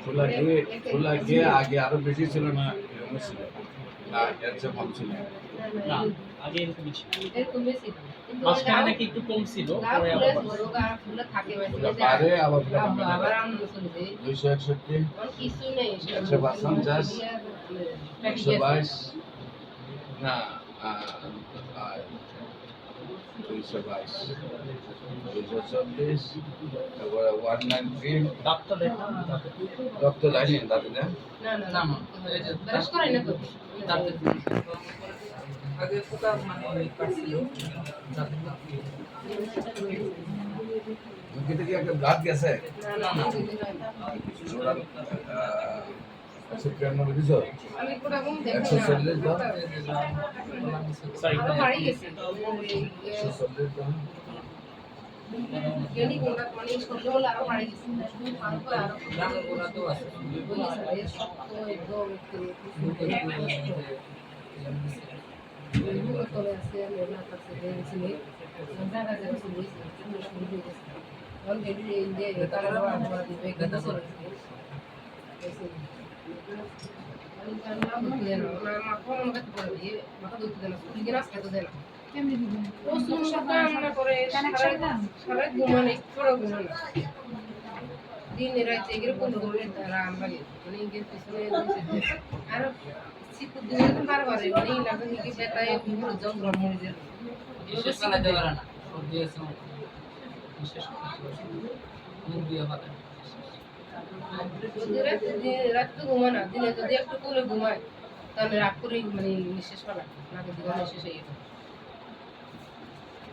খোলা গিয়ে আগে আরো বেশি ছিল না এরকম ছিল না এর চেয়ে কম ছিল না আগে এরকমই ছিল এরকমই ছিল কিন্তু মাঝখানে নাকি একটু কম ছিল পরে আবার বাড়ছে। ফুলে থাকে খোলা পারে আবার আবার আমরা চলে যাই 261 কিছু নেই 150 122 না 222 224 তারপরে 193 ডাক্তার দেখা রক্ত যায়নি তাতে না না না না, না না, এই যে ব্রাশ করাই না তো দাঁতের আগে পোকা মানে কাটছিল মুখে কি একটা ব্লাড গেছে না না সেপ্টেম্বর দিছ আমি কোটা কম দেখি 140 দাও সরি আরো বাড়ি গেছে 140 দাও কেনি কোটা মানে সরলে হলো আরো বাড়ি গেছে আরো করে আরো গ্রামের গোড়া তো আছে বলি স্যার শক্ত একদম তলে আছে মেলা কাছে দেখছিল জায়গা জায়গা শুরু হয়েছে শুরু হয়ে গেছে তখন গেলি এই যে তারা আমরা দিবে কথা করে দিনে রাইতে এরকম ধরে তারা আমরা মানে ইঙ্গের পিছনে আর শীতের দিনে তো বারবার মানে লাগে কি বেতায় বিভিন্ন জঙ্গল মরে যায় বিশেষ করে দেওয়ার না সর্দি আছে বিশেষ করে মুখ দিয়ে পাতা রাত্রে ঘুমায় না দিনে যদি একটু করে ঘুমায় তাহলে রাগ করেই মানে নিঃশ্বাস ফেলা নাকি জীবন শেষ হয়ে গেছে